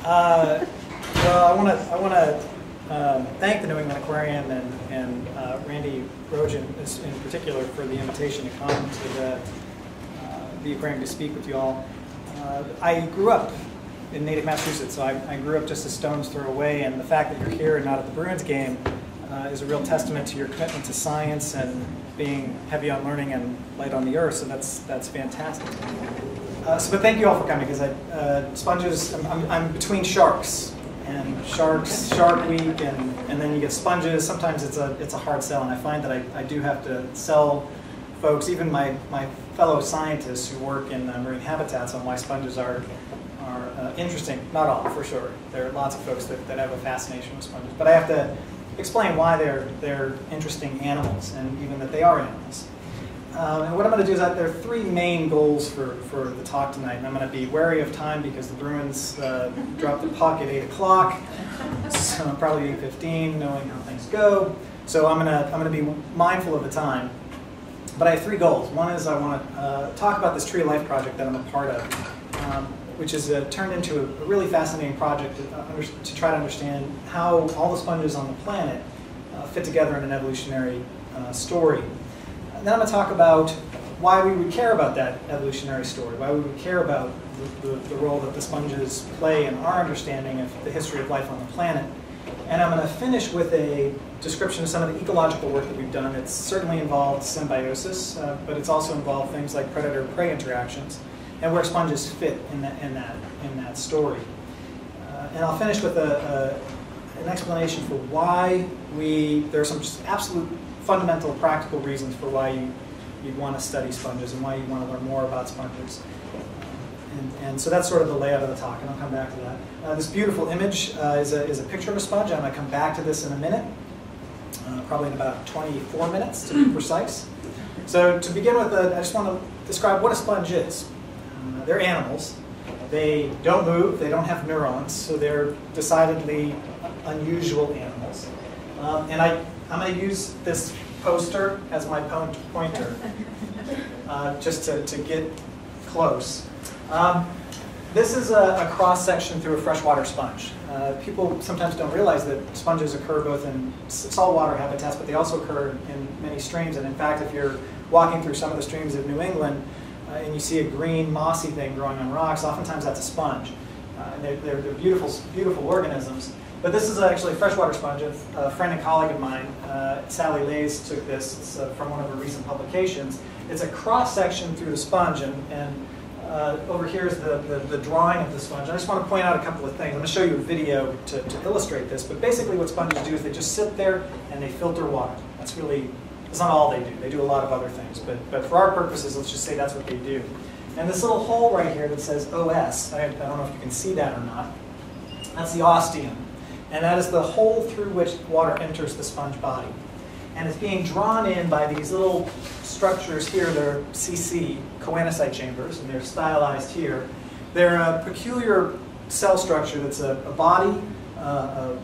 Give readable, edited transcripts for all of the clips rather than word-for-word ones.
Well, I want to thank the New England Aquarium and Randy Rogen in particular for the invitation to come to the aquarium to speak with you all. I grew up in Natick, Massachusetts, so I grew up just a stone's throw away, and the fact that you're here and not at the Bruins game is a real testament to your commitment to science and being heavy on learning and light on the earth, so that's fantastic. But thank you all for coming, because sponges, I'm between sharks, and Shark Week, and then you get sponges. Sometimes it's a hard sell, and I find that I do have to sell folks, even my fellow scientists who work in marine habitats, on why sponges are interesting. Not all, for sure. There are lots of folks that have a fascination with sponges, but I have to explain why they're interesting animals, and even that they are animals. And what I'm going to do is there are three main goals for the talk tonight, and I'm going to be wary of time because the Bruins dropped the puck at 8 o'clock, so probably 8:15, knowing how things go. So I'm going to be mindful of the time. But I have three goals. One is I want to talk about this Tree of Life project that I'm a part of, which is turned into a really fascinating project to try to understand how all the sponges on the planet fit together in an evolutionary story. And then I'm going to talk about why we would care about that evolutionary story, why we would care about the role that the sponges play in our understanding of the history of life on the planet. And I'm going to finish with a description of some of the ecological work that we've done. It's certainly involved symbiosis, but it's also involved things like predator-prey interactions, and where sponges fit in that story. And I'll finish with an explanation for why there are some just absolute fundamental practical reasons for why you'd want to study sponges and why you want to learn more about sponges. And so that's sort of the layout of the talk, and I'll come back to that. This beautiful image is a picture of a sponge. I'm going to come back to this in a minute, probably in about 24 minutes to be precise. So to begin with, I just want to describe what a sponge is. They're animals. They don't move. They don't have neurons, so they're decidedly unusual animals. And I'm going to use this poster as my pointer, just to get close. This is a cross-section through a freshwater sponge. People sometimes don't realize that sponges occur both in saltwater habitats, but they also occur in many streams. And in fact, if you're walking through some of the streams of New England and you see a green, mossy thing growing on rocks, oftentimes that's a sponge. They're beautiful, beautiful organisms. But this is actually a freshwater sponge. A friend and colleague of mine, Sally Lays, took this. It's from one of her recent publications. It's a cross-section through the sponge, and over here is the drawing of the sponge. I just want to point out a couple of things. I'm going to show you a video to illustrate this, but basically what sponges do is they just sit there and they filter water. That's not all they do. They do a lot of other things, but for our purposes, let's just say that's what they do. And this little hole right here that says OS, I don't know if you can see that or not, that's the ostium. And that is the hole through which water enters the sponge body. And it's being drawn in by these little structures here. They're CC, choanocyte chambers, and they're stylized here. They're a peculiar cell structure that's a body, a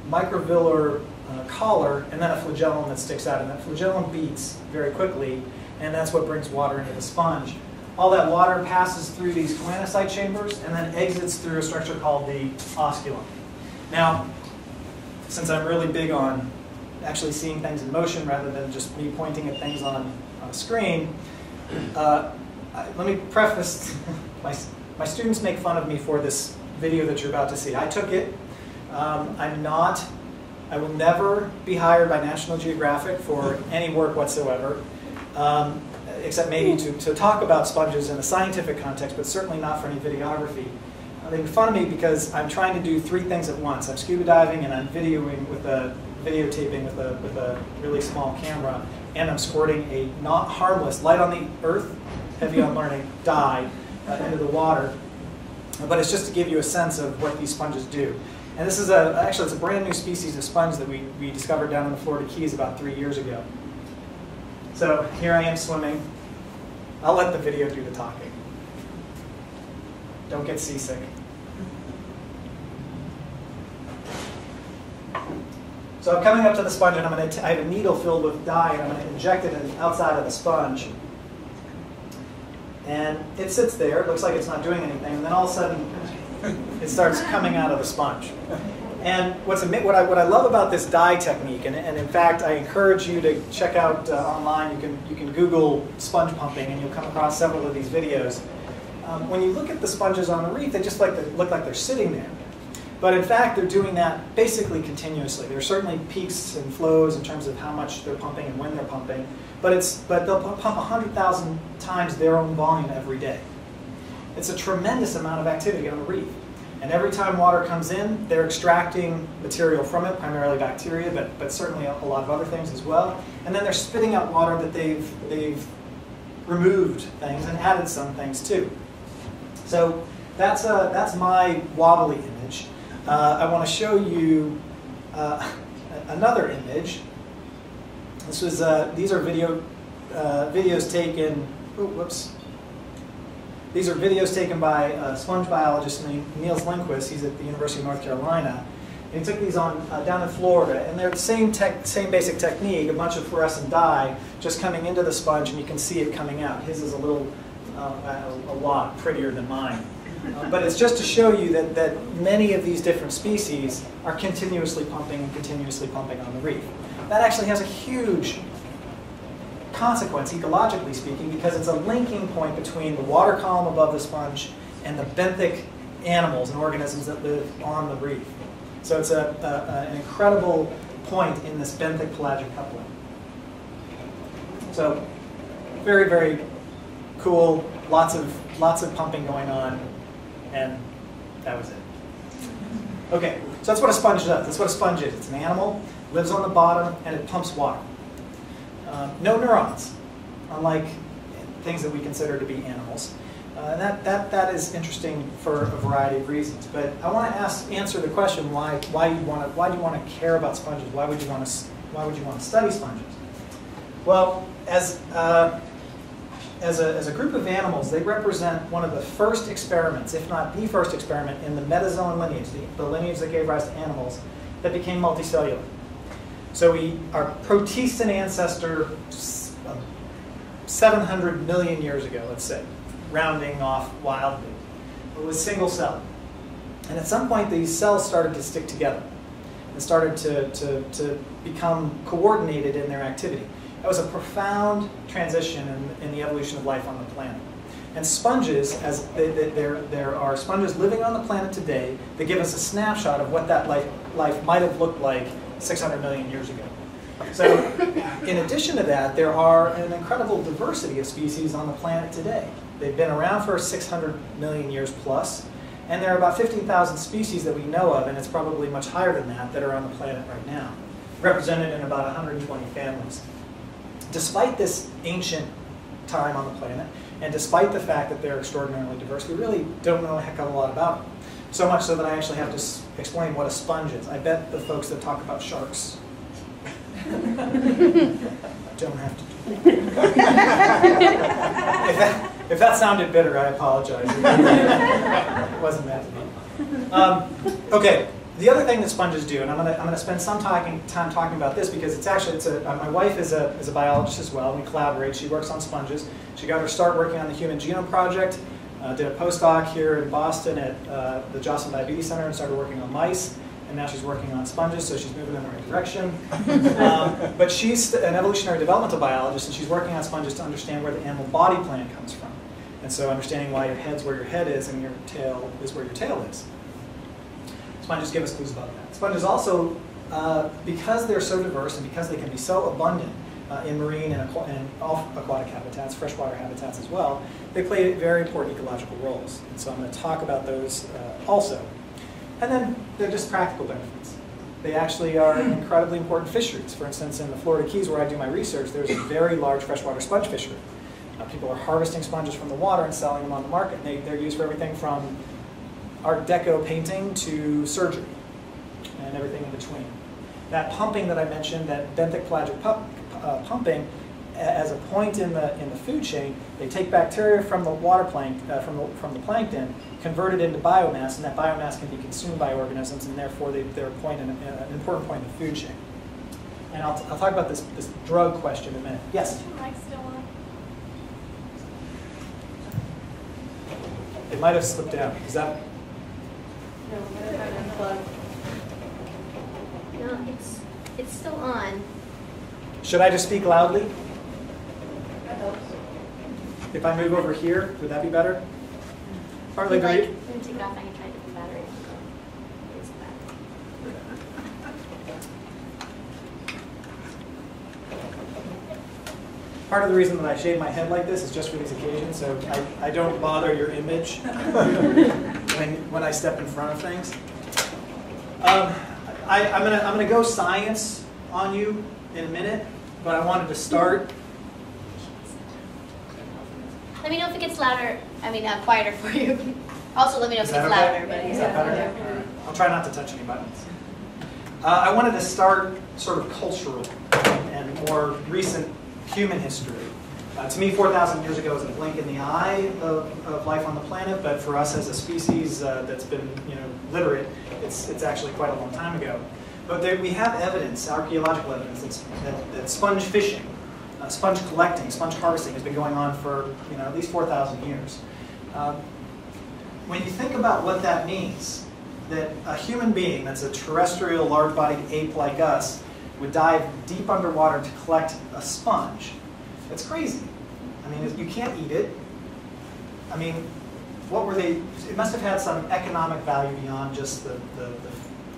microvillar collar, and then a flagellum that sticks out. And that flagellum beats very quickly, and that's what brings water into the sponge. All that water passes through these choanocyte chambers and then exits through a structure called the osculum. Now, since I'm really big on actually seeing things in motion rather than just me pointing at things on a screen, let me preface, my students make fun of me for this video that you're about to see. I took it. I will never be hired by National Geographic for any work whatsoever, except maybe to talk about sponges in a scientific context, but certainly not for any videography. They make fun of me because I'm trying to do three things at once. I'm scuba diving and I'm videotaping with a really small camera, and I'm squirting a not harmless, light on the earth, heavy on learning, dye into the water. But it's just to give you a sense of what these sponges do. And this is actually it's a brand new species of sponge that we discovered down in the Florida Keys about 3 years ago. So here I am swimming. I'll let the video do the talking. Don't get seasick. So I'm coming up to the sponge, and I have a needle filled with dye, and I'm going to inject it in the outside of the sponge. And it sits there. It looks like it's not doing anything. And then all of a sudden, It starts coming out of the sponge. And what I love about this dye technique, and in fact I encourage you to check out online, you can Google sponge pumping and you'll come across several of these videos. When you look at the sponges on a reef, they just look like they're sitting there. But in fact, they're doing that basically continuously. There are certainly peaks and flows in terms of how much they're pumping and when they're pumping, but they'll pump 100,000 times their own volume every day. It's a tremendous amount of activity on the reef. And every time water comes in, they're extracting material from it, primarily bacteria, but certainly a lot of other things as well. And then they're spitting out water that they've removed things and added some things too. So that's my wobbly image. I want to show you another image. These are videos taken. Oh, whoops. These are videos taken by a sponge biologist named Niels Lindquist. He's at the University of North Carolina. And he took these on down in Florida, and they're the same basic technique, a bunch of fluorescent dye just coming into the sponge, and you can see it coming out. His is a lot prettier than mine. But it's just to show you that many of these different species are continuously pumping and continuously pumping on the reef. That actually has a huge consequence, ecologically speaking, because it's a linking point between the water column above the sponge and the benthic animals and organisms that live on the reef. So it's an incredible point in this benthic pelagic coupling. So very, very cool, lots of pumping going on, and that was it. Okay, so that's what a sponge does. That's what a sponge is. It's an animal, lives on the bottom, and it pumps water. No neurons, unlike things that we consider to be animals. That is interesting for a variety of reasons. But I want to answer the question: why do you want to care about sponges? Why would you want to study sponges? Well, as a group of animals, they represent one of the first experiments, if not the first experiment, in the metazoan lineage, the lineage that gave rise to animals, that became multicellular. So our protistan ancestor, 700 million years ago, let's say, rounding off wildly, it was single cell. And at some point, these cells started to stick together and started to become coordinated in their activity. That was a profound transition in the evolution of life on the planet. And sponges, there are sponges living on the planet today that give us a snapshot of what that life might have looked like 600 million years ago. So in addition to that, there are an incredible diversity of species on the planet today. They've been around for 600 million years plus, and there are about 15,000 species that we know of, and it's probably much higher than that are on the planet right now, represented in about 120 families. Despite this ancient time on the planet, and despite the fact that they're extraordinarily diverse, we really don't know a heck of a lot about them. So much so that I actually have to explain what a sponge is. I bet the folks that talk about sharks don't have to do that. If that sounded bitter, I apologize. It wasn't meant to be. Okay, the other thing that sponges do, and I'm going to spend some time talking about this because my wife is a biologist as well, and we collaborate. She works on sponges. She got her start working on the Human Genome Project. Did a postdoc here in Boston at the Joslin Diabetes Center and started working on mice. And now she's working on sponges, so she's moving in the right direction. But she's an evolutionary developmental biologist, and she's working on sponges to understand where the animal body plan comes from. And so understanding why your head's where your head is and your tail is where your tail is. Sponges give us clues about that. Sponges also, because they're so diverse and because they can be so abundant in marine and aquatic habitats, freshwater habitats as well, they play very important ecological roles. And so I'm going to talk about those also. And then they're just practical benefits. They actually are incredibly important fisheries. For instance, in the Florida Keys where I do my research, there's a very large freshwater sponge fishery. People are harvesting sponges from the water and selling them on the market. They're used for everything from Art Deco painting to surgery and everything in between. That pumping that I mentioned, that benthic pelagic pumping, as a point in the food chain, they take bacteria from the water from the plankton, convert it into biomass, and that biomass can be consumed by organisms, and therefore they're an important point in the food chain. And I'll talk about this drug question in a minute. Yes? Is your mic still on? It might have slipped down. Is that? No, it's still on. Should I just speak loudly? If I move over here, would that be better? Partly Like, agreed. let me take it off. I can try to get the battery. It's back. Part of the reason that I shave my head like this is just for these occasions, so I don't bother your image when I step in front of things. I'm gonna go science on you in a minute, but I wanted to start. Let me know if it gets louder. I mean, quieter for you. Also, let me know if it gets louder. But Is that better? I'll try not to touch any buttons. I wanted to start sort of cultural and more recent human history. To me, 4,000 years ago is a blink in the eye of life on the planet, but for us as a species that's been literate, it's actually quite a long time ago. But we have evidence, archaeological evidence, that sponge fishing, sponge collecting, sponge harvesting has been going on for at least 4,000 years. When you think about what that means, that a human being that's a terrestrial, large-bodied ape like us would dive deep underwater to collect a sponge, it's crazy. I mean, you can't eat it. I mean, what were they? It must have had some economic value beyond just the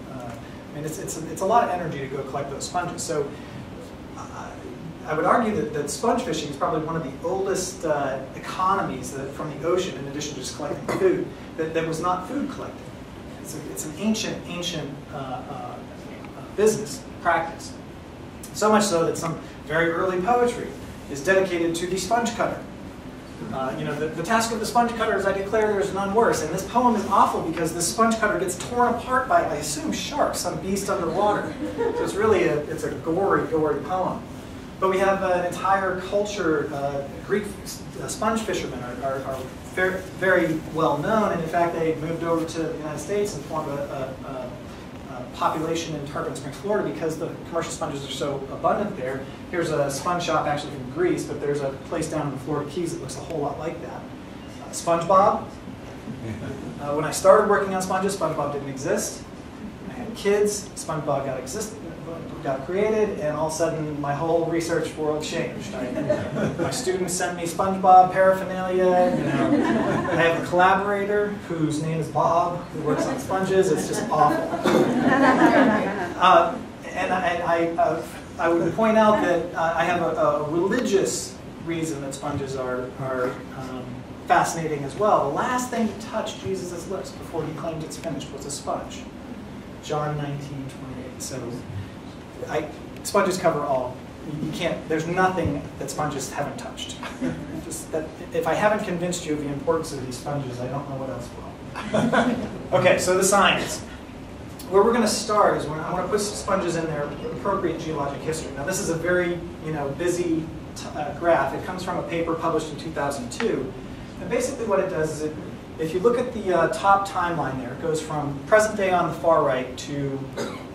I mean, it's a lot of energy to go collect those sponges. So I would argue that sponge fishing is probably one of the oldest economies from the ocean, in addition to just collecting food, that was not food collecting. It's an ancient business practice. So much so that some very early poetry is dedicated to the sponge cutter. The task of the sponge cutter is I declare there is none worse. And this poem is awful because this sponge cutter gets torn apart by, I assume, sharks, some beast underwater. So it's really it's a gory, gory poem. But we have an entire culture. Greek sponge fishermen are very, very well known, and in fact they moved over to the United States and formed a population in Tarpon Springs, Florida, because the commercial sponges are so abundant there. Here's a sponge shop actually from Greece, but there's a place down in the Florida Keys that looks a whole lot like that. SpongeBob. When I started working on sponges, SpongeBob didn't exist. I had kids, SpongeBob got created, and all of a sudden my whole research world changed. My students sent me SpongeBob paraphernalia. I have a collaborator whose name is Bob, who works on sponges. It's just awful. And I would point out that I have a religious reason that sponges are fascinating as well. The last thing to touch Jesus' lips before he claimed it's finished was a sponge. John 19:28. So sponges cover all. You can't. There's nothing that sponges haven't touched. Just that, if I haven't convinced you of the importance of these sponges, I don't know what else will. Okay, so the science. Where we're going to start is I want to put sponges in their appropriate geologic history. Now, this is a very busy graph. It comes from a paper published in 2002, and basically what it does is if you look at the top timeline there, it goes from present day on the far right to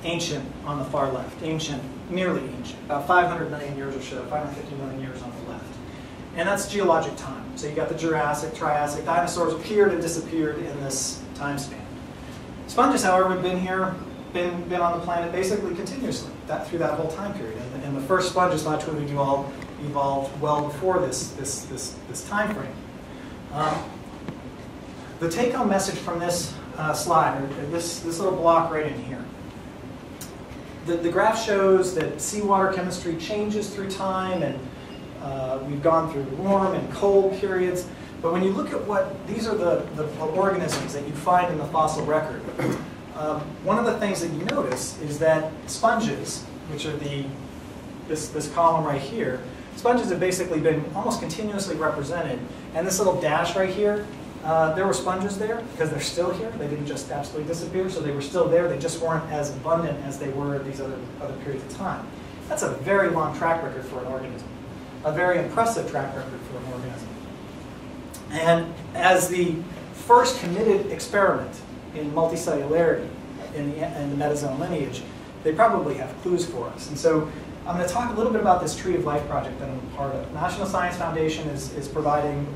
ancient on the far left. Ancient, nearly ancient, about 500 million years or so, 550 million years on the left. And that's geologic time. So you got the Jurassic, Triassic, dinosaurs appeared and disappeared in this time span. Sponges, however, have been here, been on the planet basically continuously through that whole time period. And the first sponges thought to have evolved well before this time frame. The take-home message from this slide, or this little block right in here, the graph shows that seawater chemistry changes through time, and we've gone through warm and cold periods. But when you look at these are the organisms that you find in the fossil record, one of the things that you notice is that sponges, which are this column right here, sponges have basically been almost continuously represented. And this little dash right here, there were sponges there because they're still here. They didn't just absolutely disappear, so they were still there. They just weren't as abundant as they were at these other periods of time. That's a very long track record for an organism, a very impressive track record for an organism. And as the first committed experiment in multicellularity in the metazoan lineage, they probably have clues for us. And so I'm going to talk a little bit about this Tree of Life project that I'm a part of. National Science Foundation is providing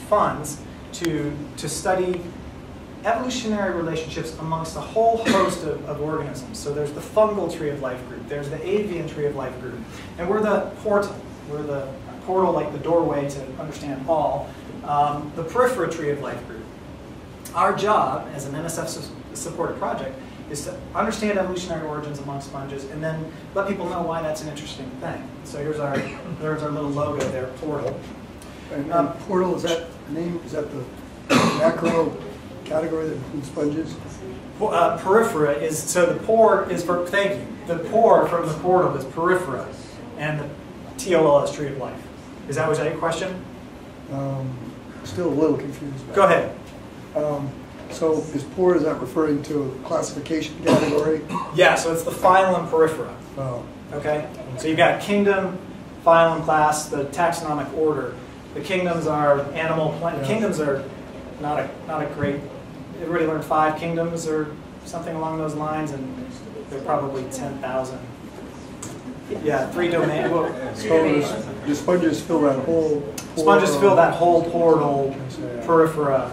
funds to study evolutionary relationships amongst a whole host of organisms. So there's the fungal tree of life group, there's the avian tree of life group, and we're the portal. We're the portal, like the doorway to understand all. The peripheral tree of life group. Our job as an NSF-supported project is to understand evolutionary origins among sponges and then let people know why that's an interesting thing. So there's our little logo there, portal. And portal, is that the name? Is that the macro category that includes sponges? Periphery is, so the pore is for, thank you, the pore from the portal is periphery, and the TOL is tree of life. Was that your question? Still a little confused. Go ahead. So is pore, is that referring to a classification category? Yeah, so it's the phylum Periphery. Oh. Okay? So you've got kingdom, phylum, class, the taxonomic order. The kingdoms are animal, plant. Yeah. Kingdoms are not a great, everybody learned 5 kingdoms or something along those lines, and they're probably 10,000. Yeah, 3 domains. Well, so the sponges fill that whole portal. Sponges fill that whole portal, Periphery,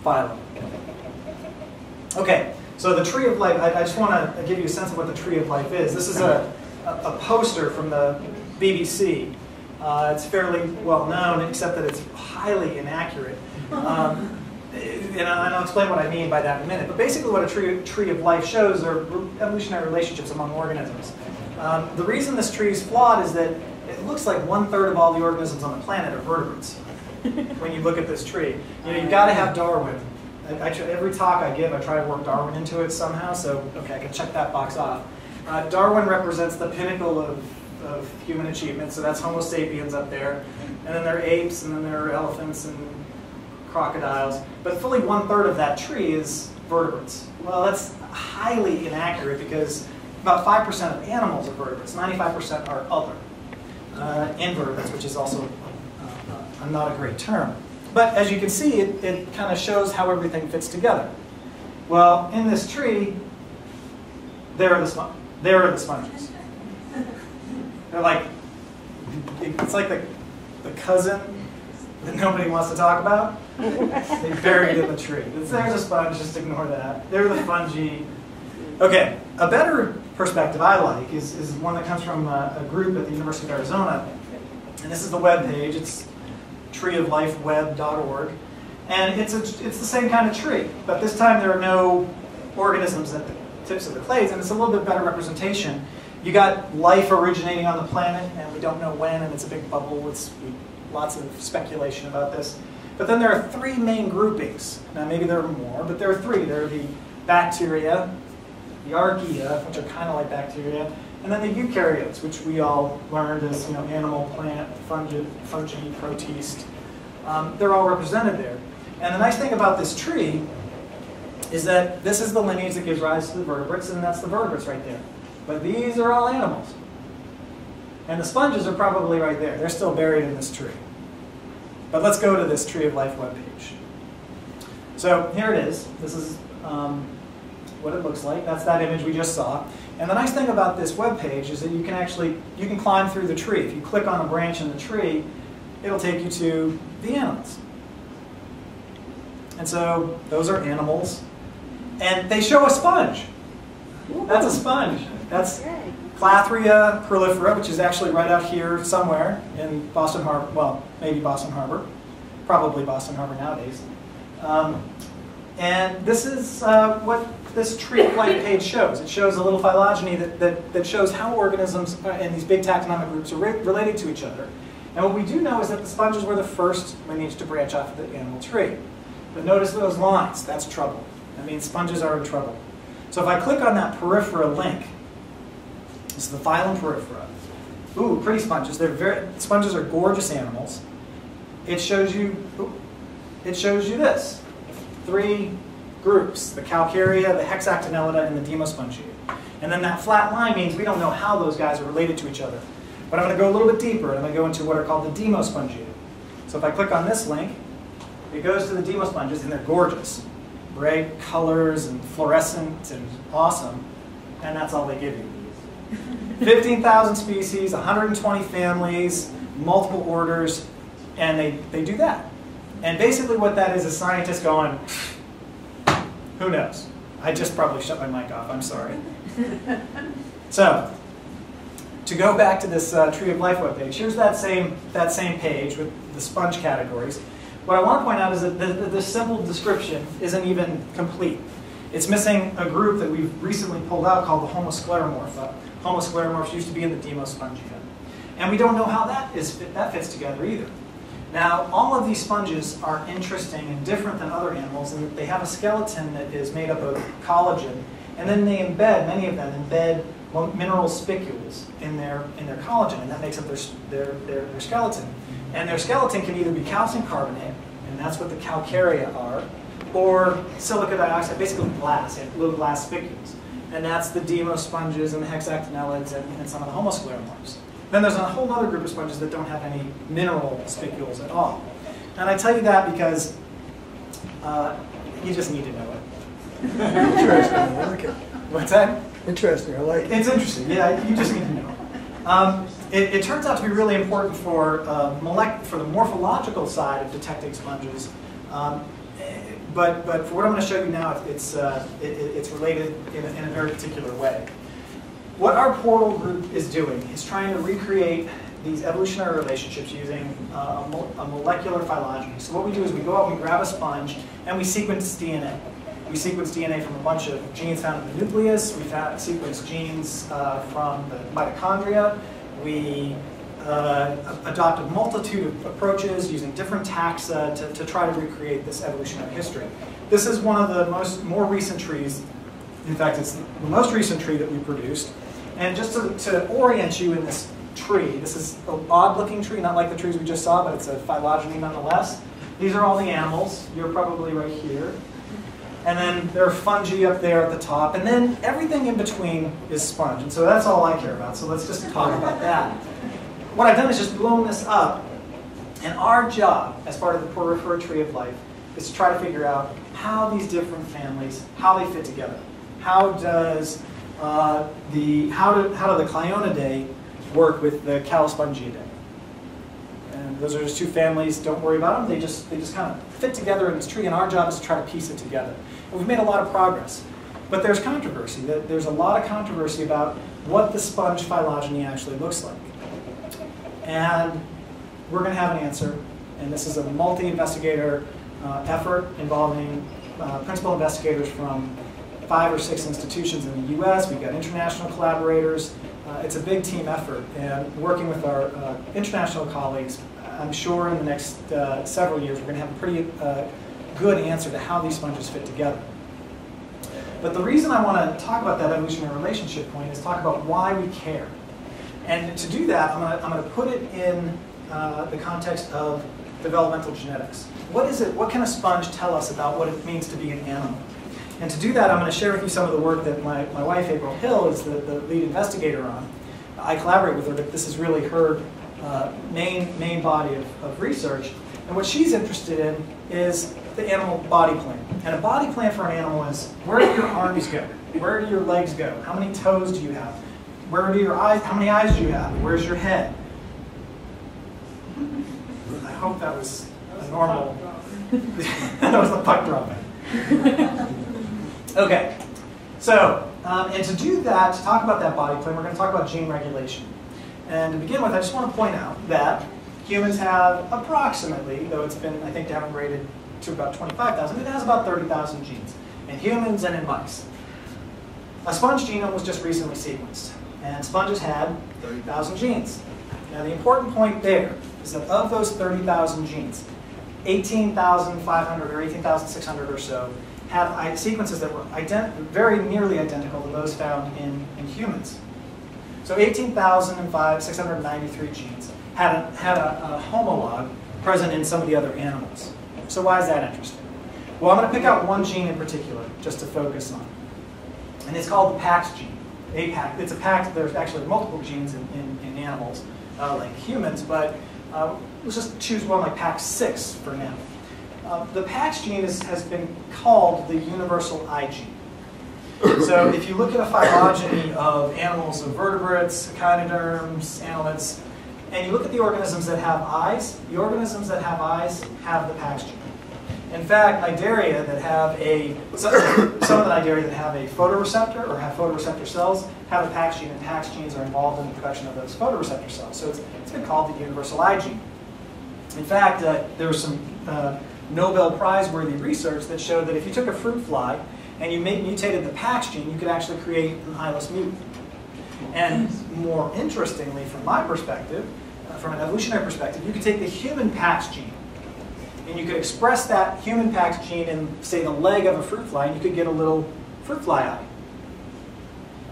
phylum. Okay, so the tree of life, I just want to give you a sense of what the tree of life is. This is a poster from the BBC. It's fairly well known, except that it's highly inaccurate. And I'll explain what I mean by that in a minute. But basically what a tree of life shows are evolutionary relationships among organisms. The reason this tree is flawed is that it looks like 1/3 of all the organisms on the planet are vertebrates. When you look at this tree, you've got to have Darwin. Every talk I give, I try to work Darwin into it somehow, so okay, I can check that box off. Darwin represents the pinnacle of human achievement, so that's Homo sapiens up there. And then there are apes, and then there are elephants and crocodiles. But fully 1/3 of that tree is vertebrates. Well, that's highly inaccurate because about 5% of animals are vertebrates, 95% are other. Invertebrates, which is also not a great term. But as you can see, it kind of shows how everything fits together. Well, in this tree, there are the sponges. They're like, it's like the cousin that nobody wants to talk about. They buried in the tree. There's a sponge, just ignore that. They're the fungi. Okay, a better perspective I like is one that comes from a group at the University of Arizona. And this is the web page. It's treeoflifeweb.org. And it's the same kind of tree, but this time there are no organisms at the tips of the clades, and it's a little bit better representation. You got life originating on the planet, and we don't know when, and it's a big bubble. It's lots of speculation about this. But then there are 3 main groupings. Now maybe there are more, but there are 3. There are the bacteria, the archaea, which are kind of like bacteria, and then the eukaryotes, which we all learned as animal, plant, fungi, protist. They're all represented there. And the nice thing about this tree is that this is the lineage that gives rise to the vertebrates, and that's the vertebrates right there. But these are all animals. And the sponges are probably right there. They're still buried in this tree. But let's go to this Tree of Life webpage. So here it is. This is what it looks like. That's that image we just saw. And the nice thing about this webpage is that you can climb through the tree. If you click on a branch in the tree, it'll take you to the animals. And so those are animals. And they show a sponge. That's a sponge. That's Clathria prolifera, which is actually right out here somewhere in Boston Harbor. Well, maybe Boston Harbor. Probably Boston Harbor nowadays. And this is what this tree of life page shows. It shows a little phylogeny that shows how organisms in these big taxonomic groups are related to each other. And what we do know is that the sponges were the first lineage to branch off of the animal tree. But notice those lines. That's trouble. That means sponges are in trouble. So if I click on that peripheral link, this is the phylum Periphery. Ooh, pretty sponges. Sponges are gorgeous animals. It shows you this. 3 groups, the Calcarea, the Hexactinellida, and the Demospongia. And then that flat line means we don't know how those guys are related to each other. But I'm going to go a little bit deeper, and I'm going to go into what are called the Demospongia. So if I click on this link, it goes to the Demosponges, and they're gorgeous. Bright colors and fluorescent and awesome, and that's all they give you. 15,000 species, 120 families, multiple orders, and they do that. And basically what that is scientists going, Who knows? I just probably shut my mic off. I'm sorry. So, to go back to this Tree of Life webpage, here's that same page with the sponge categories. What I want to point out is that the simple description isn't even complete. It's missing a group that we've recently pulled out called the homoscleromorpha. Homoscleromorphs used to be in the Demospongia. And we don't know how that fits together either. Now, all of these sponges are interesting and different than other animals in that they have a skeleton that is made up of collagen, and then they embed, many of them embed mineral spicules in their collagen, and that makes up their skeleton. And their skeleton can either be calcium carbonate, and that's what the calcarea are, or silica dioxide, basically glass, little glass spicules. And that's the demosponges and the hexactinellids and some of the homoscleromorphs. Then there's a whole other group of sponges that don't have any mineral spicules at all. And I tell you that because you just need to know it. Interesting, I like it. What's that? Interesting, I like it. It's interesting, yeah, you just need to know it. It turns out to be really important for the morphological side of detecting sponges. But for what I'm going to show you now, it's related in a very particular way. What our portal group is doing is trying to recreate these evolutionary relationships using a molecular phylogeny. So what we do is we go out and we grab a sponge and we sequence DNA. We sequence DNA from a bunch of genes found in the nucleus. We sequence genes from the mitochondria. We adopt a multitude of approaches using different taxa to try to recreate this evolutionary history. This is one of the more recent trees. In fact, it's the most recent tree that we produced. And just to orient you in this tree, this is an odd-looking tree, not like the trees we just saw, but it's a phylogeny nonetheless. These are all the animals. You're probably right here. And then there are fungi up there at the top. And then everything in between is sponge. And so that's all I care about. So let's just talk about that. What I've done is just blown this up. And our job, as part of the Porphyra Tree of Life, is to try to figure out how these different families, how they fit together. How does how do the Clionidae work with the Calospongiidae? And those are just two families. Don't worry about them. They just kind of fit together in this tree, and our job is to try to piece it together. And we've made a lot of progress, but there's controversy. There's a lot of controversy about what the sponge phylogeny actually looks like. And we're going to have an answer. And this is a multi-investigator effort involving principal investigators from 5 or 6 institutions in the US. We've got international collaborators. It's a big team effort, and working with our international colleagues, I'm sure in the next several years we're going to have a pretty good answer to how these sponges fit together. But the reason I want to talk about that evolutionary relationship point is talk about why we care. And to do that, I'm going to put it in the context of developmental genetics. What is it? What can a sponge tell us about what it means to be an animal? And to do that, I'm going to share with you some of the work that my wife, April Hill, is the lead investigator on. I collaborate with her, but this is really her main body of research. And what she's interested in is the animal body plan. And a body plan for an animal is, where do your arms go? Where do your legs go? How many toes do you have? Where do your eyes? How many eyes do you have? Where's your head? I hope that was a normal. That was the puck dropping. Okay, so, and to do that, to talk about that body plan, we're going to talk about gene regulation. And to begin with, I just want to point out that humans have approximately, though it's been, I think, downgraded to about 25,000, it has about 30,000 genes in humans and in mice. A sponge genome was just recently sequenced, and sponges had 30,000 genes. Now, the important point there is that of those 30,000 genes, 18,500 or 18,600 or so had sequences that were very nearly identical to those found in humans. So 18,693 genes had a homologue present in some of the other animals. So why is that interesting? Well, I'm going to pick out one gene in particular just to focus on. And it's called the PAX gene. It's a PAX, there's actually multiple genes in animals, like humans, but let's just choose one like PAX6 for now. The PAX gene has been called the universal eye gene. So if you look at a phylogeny of animals, of vertebrates, echinoderms, annelids, and you look at the organisms that have eyes, the organisms that have eyes have the PAX gene. In fact, Cnidaria that have some of the Cnidaria that have a photoreceptor or have photoreceptor cells have a PAX gene, and PAX genes are involved in the production of those photoreceptor cells. So it's been called the universal eye gene. In fact, there was some Nobel Prize-worthy research that showed that if you took a fruit fly and you mutated the PAX gene, you could actually create an eyeless mutant. And more interestingly, from my perspective, from an evolutionary perspective, you could take the human PAX gene and you could express that human PAX gene in, say, the leg of a fruit fly, and you could get a little fruit fly eye.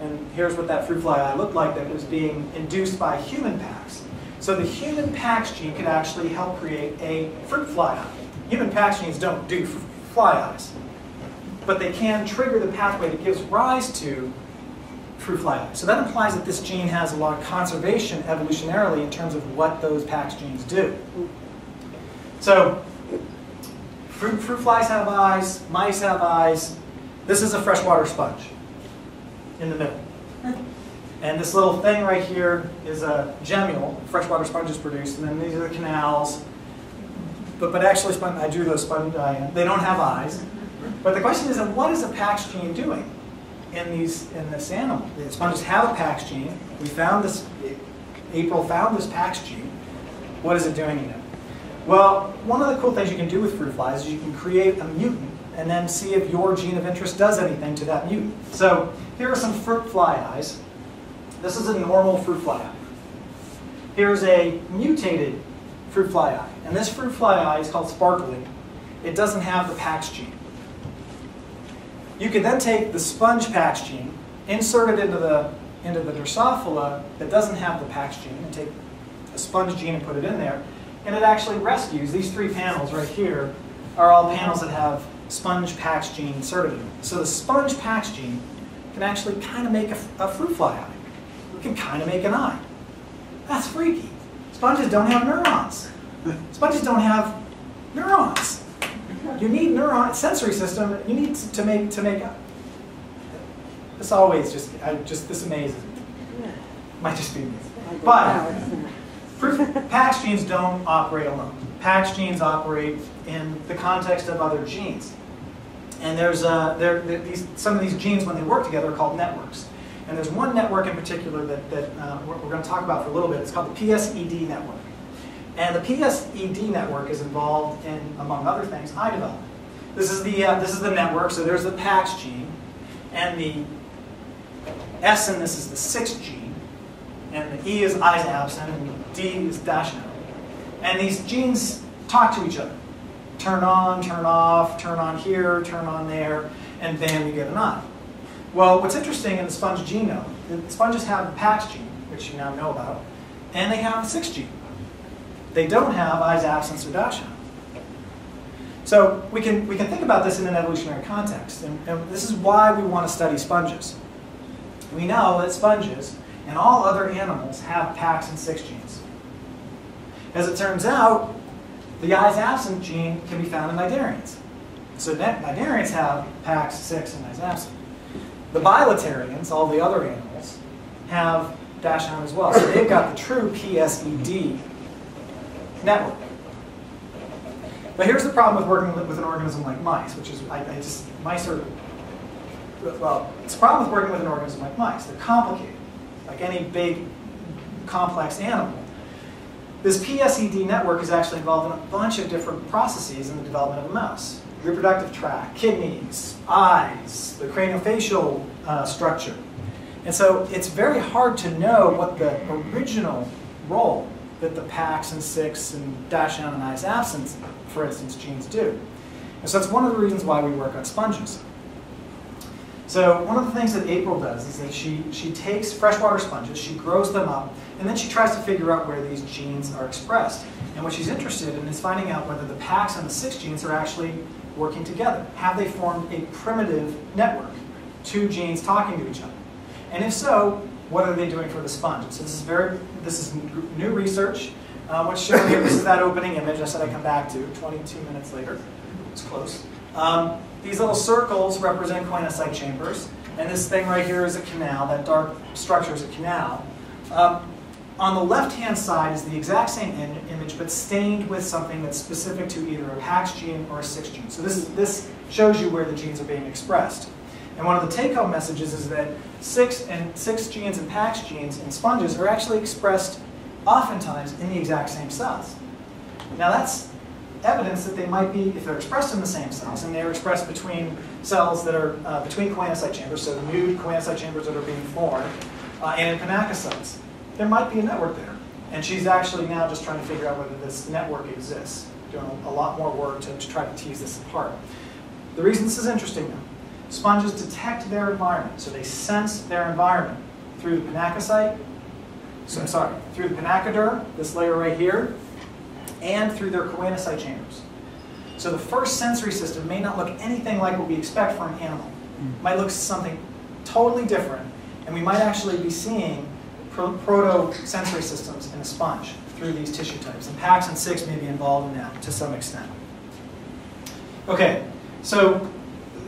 And here's what that fruit fly eye looked like that was being induced by human PAX. So the human PAX gene could actually help create a fruit fly eye. Human PAX genes don't do fly eyes, but they can trigger the pathway that gives rise to fruit fly eye. So that implies that this gene has a lot of conservation evolutionarily in terms of what those PAX genes do. So fruit flies have eyes, mice have eyes. This is a freshwater sponge in the middle. And this little thing right here is a gemule, freshwater sponges produce, and then these are the canals. But actually, I drew those sponges, they don't have eyes. But the question is, what is a PAX gene doing in this animal? The sponges have a PAX gene. We found this, April found this PAX gene. What is it doing in it? Well, one of the cool things you can do with fruit flies is you can create a mutant and then see if your gene of interest does anything to that mutant. So here are some fruit fly eyes. This is a normal fruit fly eye. Here's a mutated fruit fly eye. And this fruit fly eye is called sparkling. It doesn't have the PAX gene. You could then take the sponge PAX gene, insert it into the Drosophila that doesn't have the PAX gene, and take a sponge gene and put it in there, and it actually rescues. These three panels right here are all panels that have sponge PAX gene inserted in them. So the sponge PAX gene can actually kind of make a fruit fly eye. It can kind of make an eye. That's freaky. Sponges don't have neurons. Sponges don't have neurons. You need sensory system. You need to make up. This always this amazes me. Might just be me. But PAX genes don't operate alone. PAX genes operate in the context of other genes. And there's some of these genes, when they work together, are called networks. And there's one network in particular that we're going to talk about for a little bit. It's called the PSED network. And the PSED network is involved in, among other things, eye development. This is the network. So there's the PAX gene, and the S in this is the 6th gene, and the E is eyes absent, and the D is dash no. And these genes talk to each other. Turn on, turn off, turn on here, turn on there, and bam, you get an eye. Well, what's interesting in the sponge genome, the sponges have the PAX gene, which you now know about, and they have the 6th gene. They don't have eyes absence or dash no. So we can think about this in an evolutionary context, and this is why we want to study sponges. We know that sponges and all other animals have PAX and 6 genes. As it turns out, the eyes absent gene can be found in cnidarians. So cnidarians have PAX 6 and eyes absent. The bilaterians, all the other animals, have dash on as well. So they've got the true PSED network. But here's the problem with working with an organism like mice, which is, mice are, well, it's a problem with working with an organism like mice. They're complicated, like any big, complex animal. This PSED network is actually involved in a bunch of different processes in the development of a mouse. Reproductive tract, kidneys, eyes, the craniofacial structure. And so it's very hard to know what the original role that the PAX and 6 and dash down and eyes absence, for instance, genes do. And so that's one of the reasons why we work on sponges. So one of the things that April does is that she takes freshwater sponges, she grows them up, and then she tries to figure out where these genes are expressed. And what she's interested in is finding out whether the PAX and the 6 genes are actually working together. Have they formed a primitive network, 2 genes talking to each other? And if so, what are they doing for the sponge? So this is new research. What's shown here, this is that opening image I said I'd come back to 22 minutes later. It's close. These little circles represent coinocyte chambers, and this thing right here is a canal. That dark structure is a canal. On the left-hand side is the exact same image, but stained with something that's specific to either a PAX gene or a 6 gene. So this shows you where the genes are being expressed. And one of the take-home messages is that 6 genes and PAX genes in sponges are actually expressed oftentimes in the exact same cells. Now that's evidence that they might be, if they're expressed in the same cells, and they're expressed between cells that are between choanocyte chambers, so nude choanocyte chambers that are being formed, and in pinacocytes, there might be a network there. And she's actually now just trying to figure out whether this network exists, doing a lot more work to try to tease this apart. The reason this is interesting, though, sponges detect their environment, so they sense their environment through the pinacocyte, through the pinacoderm, this layer right here, and through their choanocyte chambers. So the first sensory system may not look anything like what we expect from an animal. It might look something totally different, and we might actually be seeing proto-sensory systems in a sponge through these tissue types. And PAX and 6 may be involved in that to some extent. Okay, so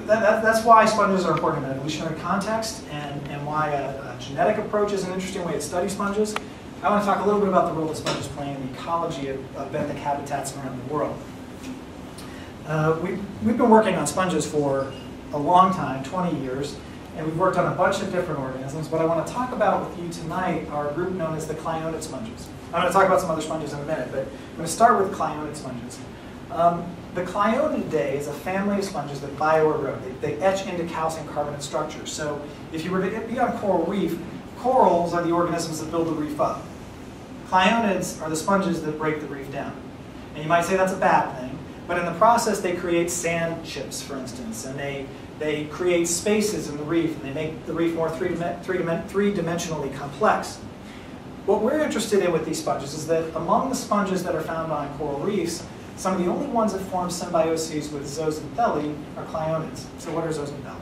that's why sponges are important in an evolutionary context, and why a genetic approach is an interesting way to study sponges. I want to talk a little bit about the role that sponges play in the ecology of benthic habitats around the world. We've been working on sponges for a long time, 20 years, and we've worked on a bunch of different organisms. What I want to talk about with you tonight are a group known as the clionid sponges. I'm going to talk about some other sponges in a minute, but I'm going to start with clionid sponges. The Clionidae is a family of sponges that bioerode. They etch into calcium carbonate structures. So if you were to be on a coral reef, corals are the organisms that build the reef up. Clionids are the sponges that break the reef down. And you might say that's a bad thing, but in the process they create sand chips, for instance, and they create spaces in the reef, and they make the reef more three-dimensionally complex. What we're interested in with these sponges is that among the sponges that are found on coral reefs, some of the only ones that form symbioses with zooxanthellae are clionids. So what are zooxanthellae?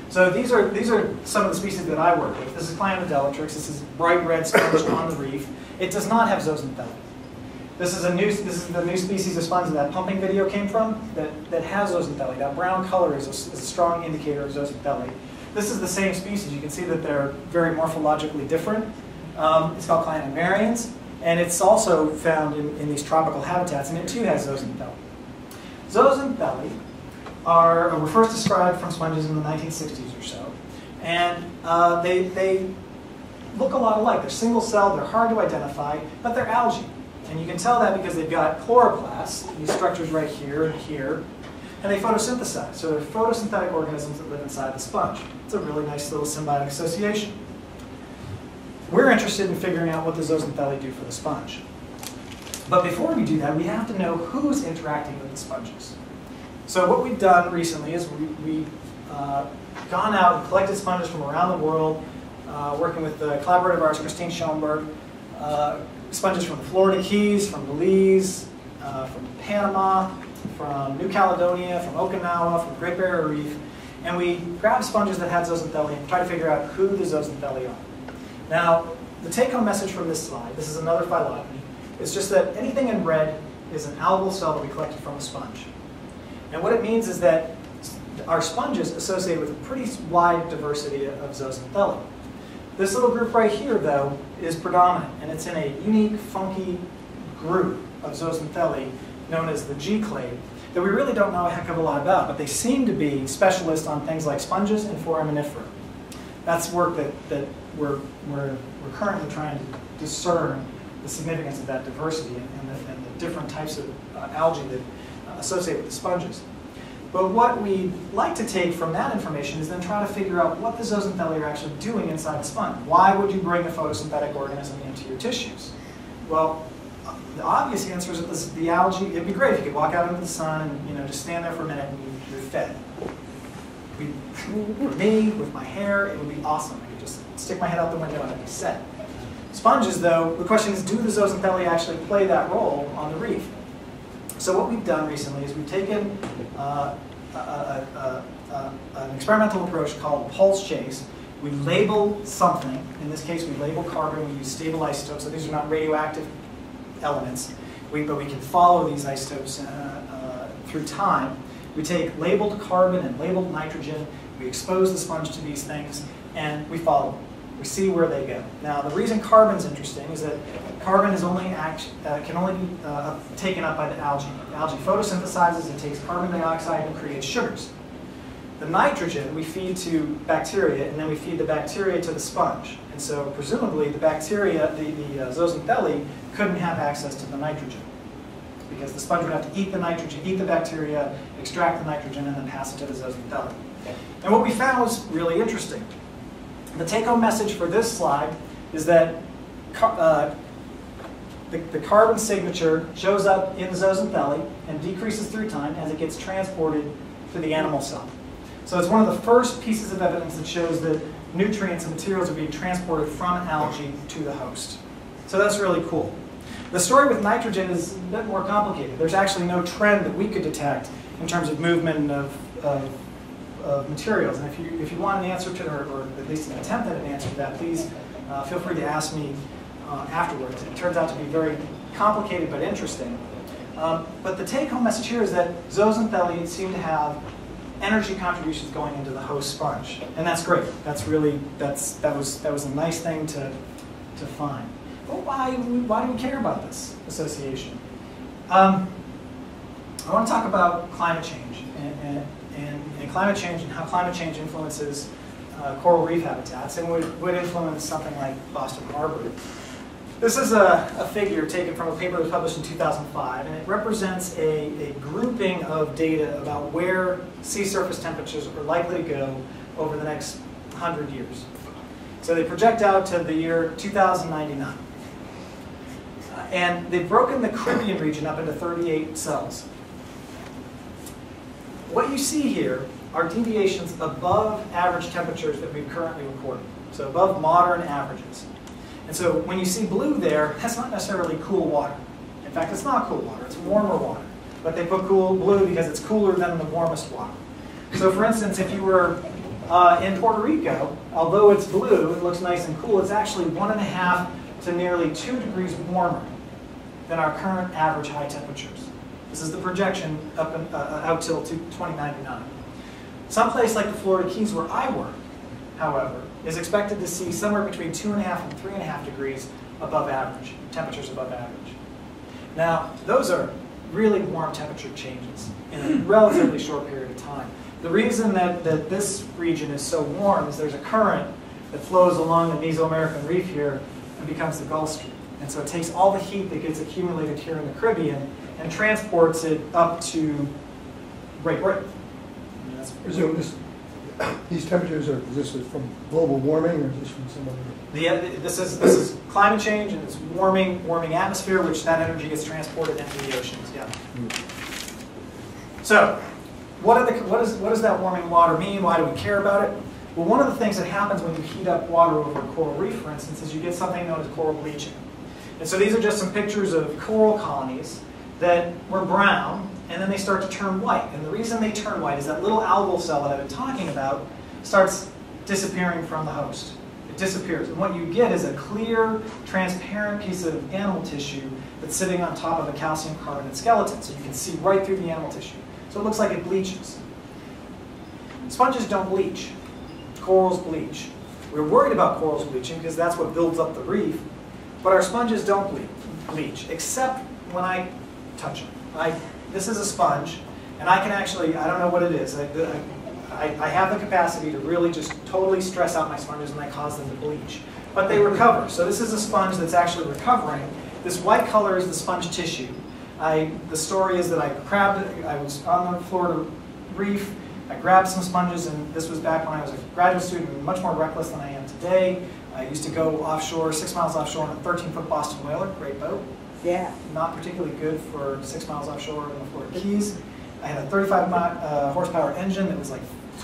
So these are some of the species that I work with. This is Clionidelatrix. This is bright red sponge on the reef. It does not have zooxanthellae. This is the new species of sponge that pumping video came from that has zooxanthellae. That brown color is a strong indicator of zooxanthellae. This is the same species. You can see that they're very morphologically different. It's called Clionimarians, and it's also found in these tropical habitats, and it too has zooxanthellae. Zooxanthellae were first described from sponges in the 1960s or so, and they look a lot alike. They're single celled, they're hard to identify, but they're algae. And you can tell that because they've got chloroplasts, these structures right here and here, and they photosynthesize. So they're photosynthetic organisms that live inside the sponge. It's a really nice little symbiotic association. We're interested in figuring out what the zooxanthellae do for the sponge. But before we do that, we have to know who's interacting with the sponges. So what we've done recently is we've gone out and collected sponges from around the world, working with the collaborator of ours, Christine Schoenberg, sponges from the Florida Keys, from Belize, from Panama, from New Caledonia, from Okinawa, from Great Barrier Reef, and we grabbed sponges that had zooxanthellae and tried to figure out who the zooxanthellae are. Now, the take-home message from this slide, this is another phylogeny, is just that anything in red is an algal cell that we collected from a sponge. And what it means is that our sponges associate with a pretty wide diversity of zooxanthellae. This little group right here, though, is predominant, and it's in a unique, funky group of zooxanthellae known as the G clade that we really don't know a heck of a lot about, but they seem to be specialists on things like sponges and foraminifera. That's work that we're currently trying to discern the significance of that diversity and the different types of algae that associate with the sponges. But what we'd like to take from that information is then try to figure out what the zooxanthellae are actually doing inside the sponge. Why would you bring a photosynthetic organism into your tissues? Well, the obvious answer is that the algae, it'd be great if you could walk out into the sun and just stand there for a minute and you're fed. For me, with my hair, it would be awesome. I could just stick my head out the window and I'd be set. Sponges, though, the question is, do the zooxanthellae actually play that role on the reef? So what we've done recently is we've taken an experimental approach called pulse chase. We label something. In this case, we label carbon. We use stable isotopes. So these are not radioactive elements. But we can follow these isotopes through time. We take labeled carbon and labeled nitrogen. We expose the sponge to these things, and we follow them. We see where they go. Now, the reason carbon's interesting is that carbon is only can only be taken up by the algae. The algae photosynthesizes and takes carbon dioxide and creates sugars. The nitrogen we feed to bacteria, and then we feed the bacteria to the sponge. And so presumably the bacteria, the zooxanthellae, couldn't have access to the nitrogen, because the sponge would have to eat the nitrogen, eat the bacteria, extract the nitrogen, and then pass it to the zooxanthellae. And what we found was really interesting. The take-home message for this slide is that the carbon signature shows up in the zooxanthellae and decreases through time as it gets transported to the animal cell. So it's one of the first pieces of evidence that shows that nutrients and materials are being transported from algae to the host. So that's really cool. The story with nitrogen is a bit more complicated. There's actually no trend that we could detect in terms of movement of materials. And if you want an answer to, or at least an attempt at an answer to that, please feel free to ask me afterwards. It turns out to be very complicated but interesting. But the take-home message here is that zooxanthellae seem to have energy contributions going into the host sponge, and that's great. That's really that was a nice thing to find. But why do we care about this association? I want to talk about climate change and climate change and how climate change influences coral reef habitats and would influence something like Boston Harbor. This is a figure taken from a paper that was published in 2005, and it represents a grouping of data about where sea surface temperatures are likely to go over the next 100 years. So they project out to the year 2099. And they've broken the Caribbean region up into 38 cells. What you see here are deviations above average temperatures that we've currently recorded, so above modern averages. And so when you see blue there, that's not necessarily cool water. In fact, it's not cool water, it's warmer water. But they put cool blue because it's cooler than the warmest water. So for instance, if you were in Puerto Rico, although it's blue, it looks nice and cool, it's actually 1.5 to nearly 2 degrees warmer than our current average high temperatures. This is the projection up out till 2099. Someplace like the Florida Keys where I work, however, is expected to see somewhere between 2.5 and 3.5 degrees above average, temperatures above average. Now, those are really warm temperature changes in a relatively short period of time. The reason that this region is so warm is there's a current that flows along the Mesoamerican reef here and becomes the Gulf Stream. And so it takes all the heat that gets accumulated here in the Caribbean and transports it up to Great Britain. These temperatures is this from global warming, or is this from some other? This is climate change, and it's warming atmosphere, which that energy gets transported into the oceans. Yeah. So, what does that warming water mean? Why do we care about it? Well, one of the things that happens when you heat up water over a coral reef, for instance, is you get something known as coral bleaching. And so these are just some pictures of coral colonies that were brown, and then they start to turn white. And the reason they turn white is that little algal cell that I've been talking about starts disappearing from the host. It disappears. And what you get is a clear, transparent piece of animal tissue that's sitting on top of a calcium carbonate skeleton. So you can see right through the animal tissue. So it looks like it bleaches. Sponges don't bleach. Corals bleach. We're worried about corals bleaching because that's what builds up the reef. But our sponges don't bleach, except when I touch them. This is a sponge, and I can actually, I don't know what it is. I have the capacity to really just totally stress out my sponges and I cause them to bleach. But they recover. So this is a sponge that's actually recovering. This white color is the sponge tissue. The story is that I was on the Florida reef, I grabbed some sponges, and this was back when I was a graduate student, much more reckless than I am today. I used to go offshore, 6 miles offshore on a 13-foot Boston whaler, great boat. Yeah. Not particularly good for 6 miles offshore in the Florida Keys. I had a 35 horsepower engine that was like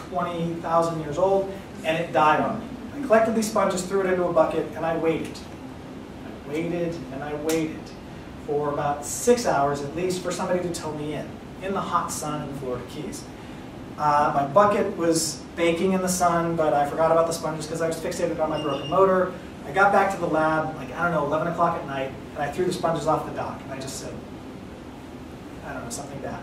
20,000 years old, and it died on me. I collected these sponges, threw it into a bucket, and I waited. I waited and I waited for about 6 hours at least for somebody to tow me in the hot sun in the Florida Keys. My bucket was baking in the sun, but I forgot about the sponges because I was fixated on my broken motor. I got back to the lab, like, I don't know, 11 o'clock at night, and I threw the sponges off the dock, and I just said, I don't know, something bad.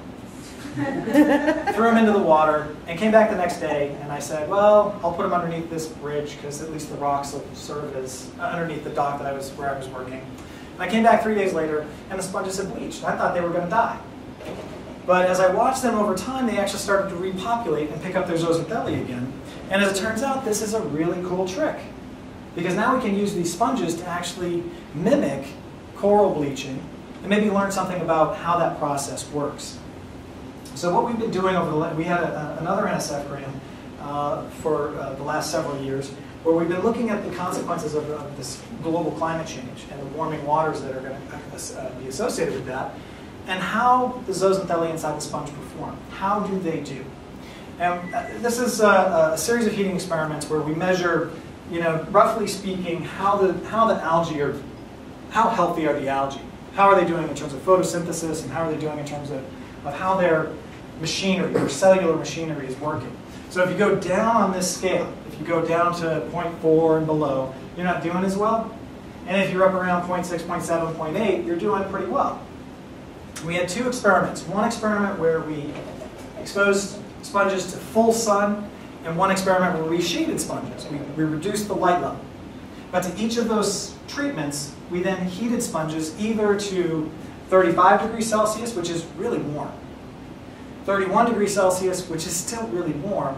threw them into the water, and came back the next day, and I said, well, I'll put them underneath this bridge, because at least the rocks will serve as underneath the dock that where I was working. And I came back 3 days later, and the sponges had bleached. I thought they were going to die. But as I watched them over time, they actually started to repopulate and pick up their zooxanthellae again. And as it turns out, this is a really cool trick. Because now we can use these sponges to actually mimic coral bleaching and maybe learn something about how that process works. So what we've been doing we had another NSF grant for the last several years, where we've been looking at the consequences of this global climate change and the warming waters that are going to be associated with that, and how the zooxanthellae inside the sponge perform. How do they do? And this is a series of heating experiments where we measure, roughly speaking, how the algae are, how healthy are the algae? How are they doing in terms of photosynthesis, and how are they doing in terms of how their machinery, their cellular machinery is working? So if you go down on this scale, if you go down to 0.4 and below, you're not doing as well. And if you're up around 0.6, 0.7, 0.8, you're doing pretty well. We had two experiments. One experiment where we exposed sponges to full sun, and one experiment where we shaded sponges. We reduced the light level. But to each of those treatments, we then heated sponges either to 35 degrees Celsius, which is really warm, 31 degrees Celsius, which is still really warm,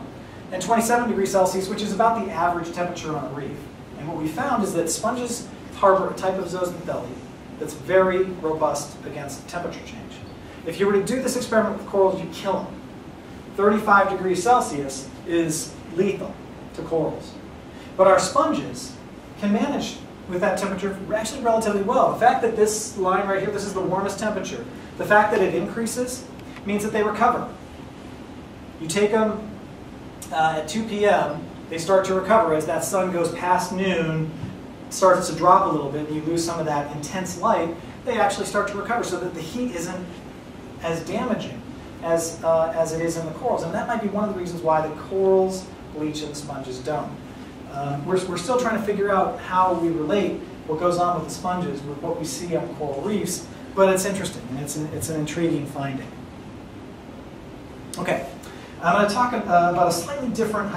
and 27 degrees Celsius, which is about the average temperature on a reef. And what we found is that sponges harbor a type of zooxanthellae that's very robust against temperature change. If you were to do this experiment with corals, you'd kill them. 35 degrees Celsius is lethal to corals. But our sponges can manage with that temperature actually relatively well. The fact that this line right here, this is the warmest temperature, the fact that it increases means that they recover. You take them at 2 p.m., they start to recover. As that sun goes past noon, starts to drop a little bit, and you lose some of that intense light, they actually start to recover so that the heat isn't as damaging as it is in the corals. And that might be one of the reasons why the corals bleach and the sponges don't. We're still trying to figure out how we relate what goes on with the sponges with what we see on coral reefs, but it's interesting, and it's an intriguing finding. Okay, I'm going to talk about a slightly different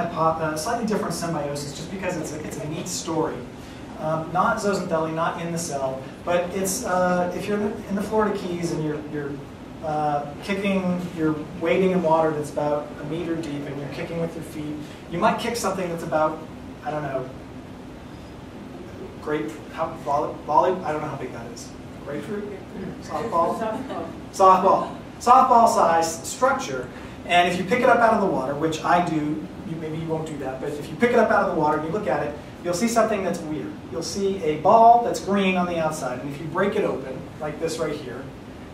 symbiosis, just because it's a neat story. Not zooxanthellae, not in the cell, but it's if you're in the Florida Keys and you're wading in water that's about a meter deep, and you're kicking with your feet, you might kick something that's about, I don't know, volley, I don't know how big that is. Grapefruit? Softball? Softball size structure. And if you pick it up out of the water, which I do, maybe you won't do that, but if you pick it up out of the water and you look at it, you'll see something that's weird. You'll see a ball that's green on the outside, and if you break it open, like this right here,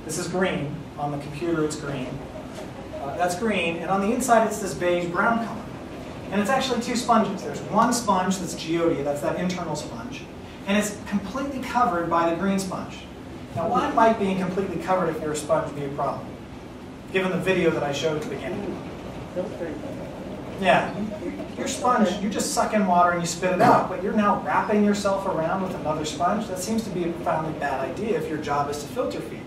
this is green. On the computer, it's green. That's green, and on the inside, it's this beige-brown color. And it's actually two sponges. There's one sponge that's Geology, that's that internal sponge, and it's completely covered by the green sponge. Now, why might being completely covered if you're a sponge be a problem? Given the video that I showed at the beginning. Yeah, your sponge, you just suck in water and you spit it out, but you're now wrapping yourself around with another sponge. That seems to be a profoundly bad idea if your job is to filter feed.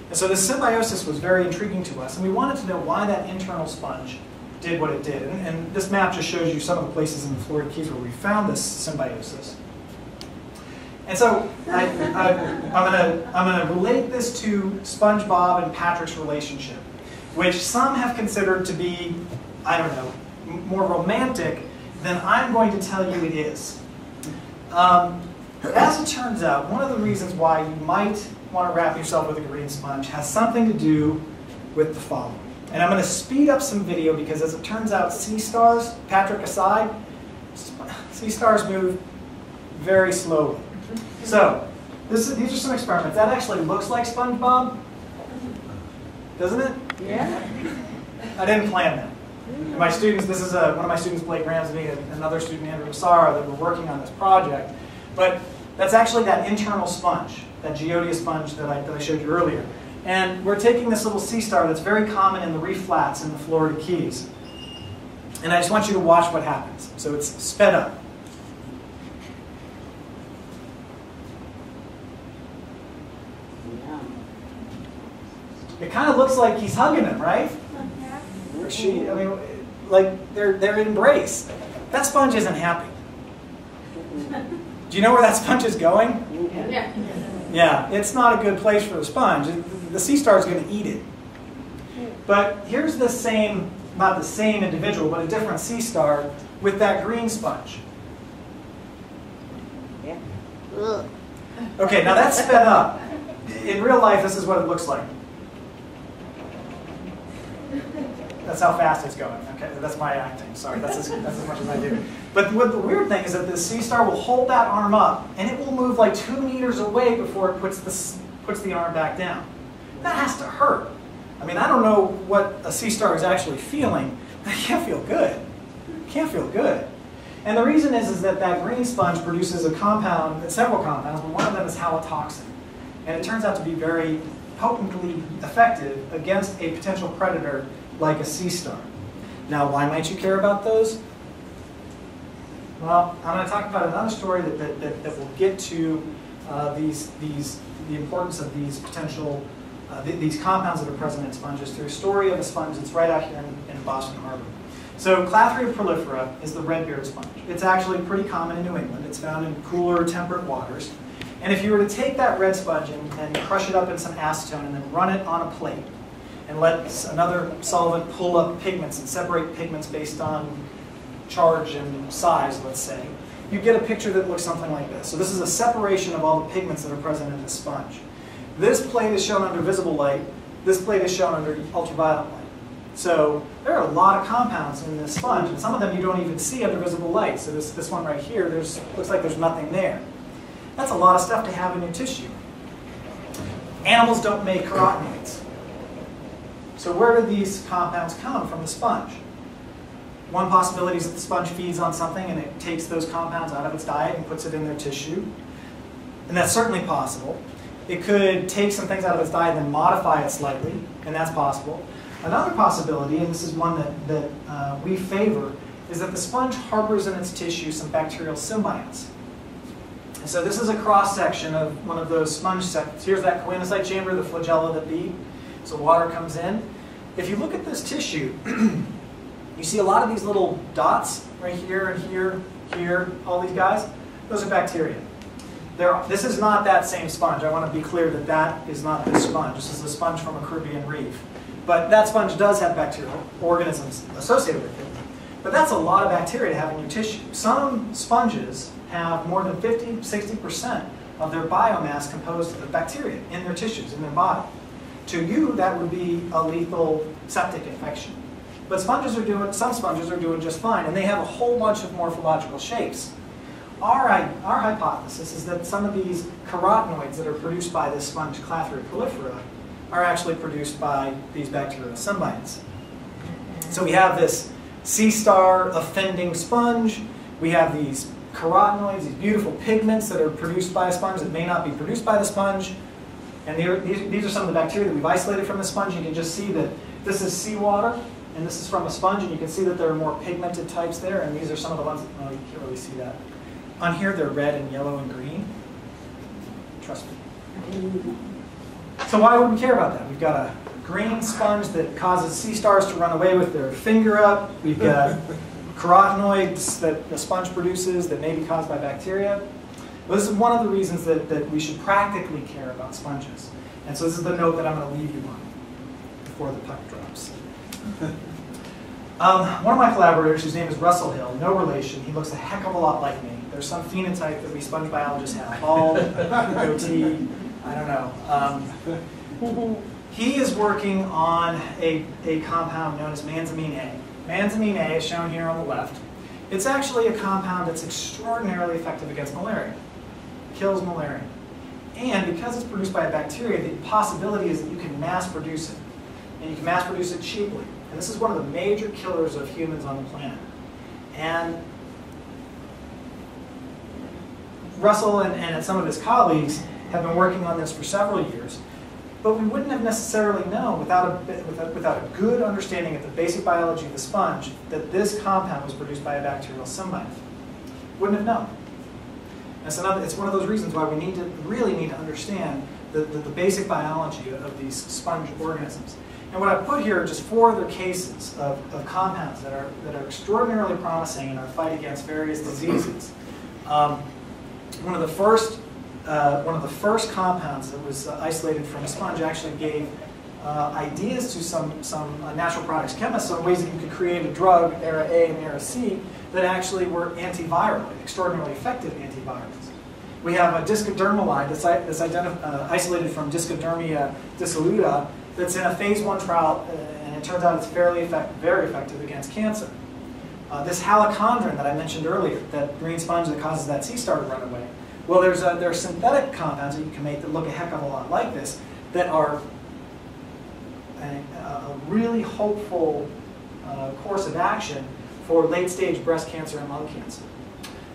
And so this symbiosis was very intriguing to us, and we wanted to know why that internal sponge did what it did. And this map just shows you some of the places in the Florida Keys where we found this symbiosis. And so I'm going to relate this to SpongeBob and Patrick's relationship, which some have considered to be, I don't know, more romantic than I'm going to tell you it is. As it turns out, one of the reasons why you might want to wrap yourself with a green sponge has something to do with the following. And I'm going to speed up some video because, as it turns out, sea stars, Patrick aside, sea stars move very slowly. So these are some experiments. That actually looks like SpongeBob, doesn't it? Yeah. I didn't plan that. My students, this is one of my students, Blake Ramsey, and another student, Andrew Massara, that were working on this project. But that's actually that internal sponge, that Geodia sponge that I showed you earlier. And we're taking this little sea star that's very common in the reef flats in the Florida Keys. And I just want you to watch what happens. So it's sped up. It kind of looks like he's hugging him, right? Or she, I mean, like they're embrace. That sponge isn't happy. Do you know where that sponge is going? Yeah. Yeah, it's not a good place for the sponge. The sea star is going to eat it. But here's the same, not the same individual, but a different sea star with that green sponge. Yeah. Okay, now that's sped up. In real life, this is what it looks like. That's how fast it's going. Okay, that's my acting. Sorry, that's as much as I do. But what the weird thing is that the sea star will hold that arm up, and it will move like 2 meters away before it puts the arm back down. That has to hurt. I mean, I don't know what a sea star is actually feeling, but it can't feel good. It can't feel good. And the reason is that that green sponge produces a compound, several compounds, but one of them is halotoxin. And it turns out to be very potently effective against a potential predator like a sea star. Now, why might you care about those? Well, I'm going to talk about another story that will get to the importance of these potential, these compounds that are present in sponges through a story of a sponge that's right out here in Boston Harbor. So Clathria prolifera is the red-bearded sponge. It's actually pretty common in New England. It's found in cooler, temperate waters. And if you were to take that red sponge and crush it up in some acetone and then run it on a plate and let another solvent pull up pigments and separate pigments based on charge and size, let's say, you get a picture that looks something like this. So this is a separation of all the pigments that are present in the sponge. This plate is shown under visible light. This plate is shown under ultraviolet light. So there are a lot of compounds in this sponge, and some of them you don't even see under visible light. So this one right here, looks like there's nothing there. That's a lot of stuff to have in your tissue. Animals don't make carotenoids. So where do these compounds come from the sponge? One possibility is that the sponge feeds on something and it takes those compounds out of its diet and puts it in their tissue. And that's certainly possible. It could take some things out of its diet and then modify it slightly, and that's possible. Another possibility, and this is one that we favor, is that the sponge harbors in its tissue some bacterial symbionts. And so this is a cross-section of one of those sponge sections. Here's that coenocyte chamber, the flagella that beat. So water comes in. If you look at this tissue, you see a lot of these little dots right here and here, here, all these guys. Those are bacteria. This is not that same sponge. I want to be clear that that is not this sponge. This is a sponge from a Caribbean reef. But that sponge does have bacterial organisms associated with it. But that's a lot of bacteria to have in your tissue. Some sponges have more than 50–60% of their biomass composed of bacteria in their tissues, in their body. To you, that would be a lethal septic infection. But some sponges are doing just fine, and they have a whole bunch of morphological shapes. Our hypothesis is that some of these carotenoids that are produced by this sponge, Clathria prolifera, are actually produced by these bacterial symbionts. So we have this sea star offending sponge. We have these carotenoids, these beautiful pigments that are produced by a sponge that may not be produced by the sponge. And these are some of the bacteria that we've isolated from the sponge. You can just see that this is seawater, and this is from a sponge, and you can see that there are more pigmented types there, and these are some of the ones, oh, you can't really see that. On here, they're red and yellow and green. Trust me. So why would we care about that? We've got a green sponge that causes sea stars to run away with their finger up. We've got carotenoids that the sponge produces that may be caused by bacteria. Well, this is one of the reasons that we should practically care about sponges. And so this is the note that I'm going to leave you on before the puck drops. One of my collaborators, whose name is Russell Hill, no relation, he looks a heck of a lot like me. There's some phenotype that we sponge biologists have, bald, goatee, I don't know. He is working on a compound known as manzamine A. Manzamine A is shown here on the left. It's actually a compound that's extraordinarily effective against malaria. It kills malaria. And because it's produced by a bacteria, the possibility is that you can mass produce it. And you can mass produce it cheaply. And this is one of the major killers of humans on the planet. And Russell and some of his colleagues have been working on this for several years. But we wouldn't have necessarily known without a good understanding of the basic biology of the sponge that this compound was produced by a bacterial symbiont. Wouldn't have known. And it's one of those reasons why we really need to understand the basic biology of these sponge organisms. And what I've put here are just 4 other cases of compounds that are extraordinarily promising in our fight against various diseases. One of the first compounds that was isolated from a sponge actually gave ideas to some natural products chemists on ways that you could create a drug, era A and era C, that actually were antiviral, extraordinarily effective antivirals. We have a discodermalide that's isolated from Discodermia dissoluta that's in a phase 1 trial, and it turns out it's very effective against cancer. This halachondrin that I mentioned earlier, that green sponge that causes that sea star to run away, well, there are synthetic compounds that you can make that look a heck of a lot like this, that are a really hopeful course of action for late-stage breast cancer and lung cancer.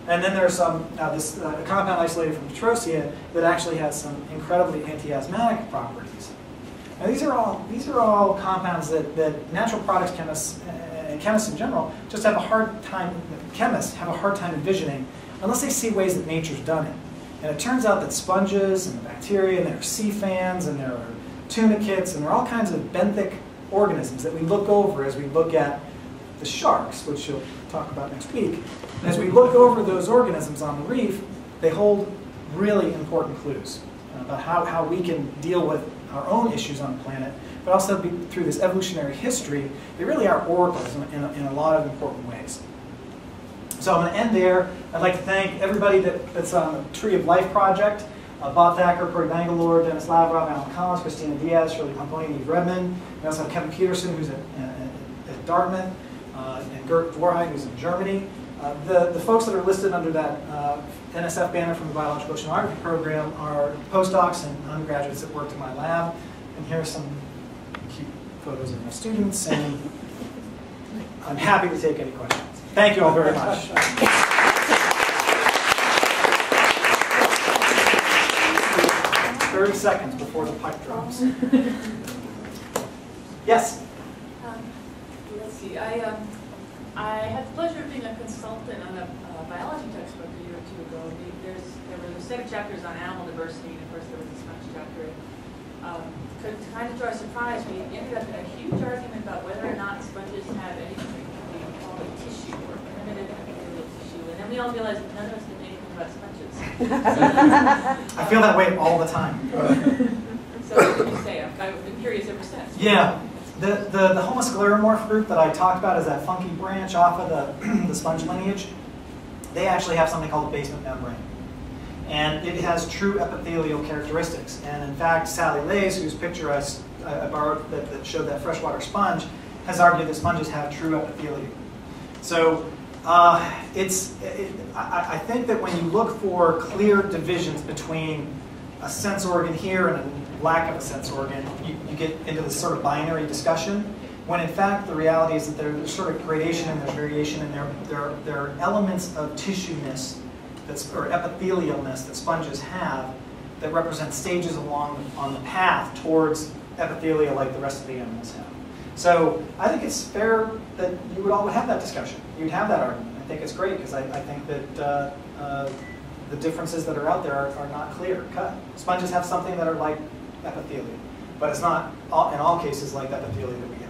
And then there's this compound isolated from Petrosia that actually has some incredibly anti-asthmatic properties. Now these are all compounds that natural products chemists and chemists in general just have a hard time. Chemists have a hard time envisioning unless they see ways that nature's done it. And it turns out that sponges and bacteria, and there are sea fans, and there are tunicates, and there are all kinds of benthic organisms that we look over as we look at the sharks, which you'll talk about next week. And as we look over those organisms on the reef, they hold really important clues about how we can deal with our own issues on the planet, but also through this evolutionary history, they really are oracles in a lot of important ways. So I'm going to end there. I'd like to thank everybody that's on the Tree of Life project. Bob Thacker, Corey Bangalore, Dennis Lavrov, Alan Collins, Christina Diaz, Shirley Pomponi, and Eve Redmond. We also have Kevin Peterson, who's at Dartmouth, and Gert Dwarheit, who's in Germany. The folks that are listed under that NSF banner from the Biological Oceanography program are postdocs and undergraduates that worked in my lab. And here are some cute photos of my students, and I'm happy to take any questions. Thank you all very much. 30 seconds before the pipe drops. Yes? Let's see. I had the pleasure of being a consultant on a biology textbook a year or 2 ago. There was a set of chapters on animal diversity, and of course there was a sponge chapter. Kind of to our surprise, we ended up in a huge argument about whether or not sponges have anything we call a tissue or primitive epithelial tissue. And then we all realized that none of us did anything about sponges. I feel that way all the time. So what did you say? I've been curious ever since. Yeah. The homoscleromorph group that I talked about is that funky branch off of the sponge lineage. They actually have something called a basement membrane. And it has true epithelial characteristics. And in fact, Sally Lays, whose picture I borrowed that showed that freshwater sponge, has argued that sponges have true epithelium. So I think that when you look for clear divisions between a sense organ here and a lack of a sense organ, you get into this sort of binary discussion, when in fact the reality is that there's sort of gradation and there's variation, and there are elements of tissue-ness or epithelialness that sponges have that represent stages on the path towards epithelia like the rest of the animals have. So I think it's fair that you would all have that discussion. You'd have that argument. I think it's great because I think that the differences that are out there are not clear cut. Sponges have something that are like epithelium, but it's not in all cases like the epithelium that we have.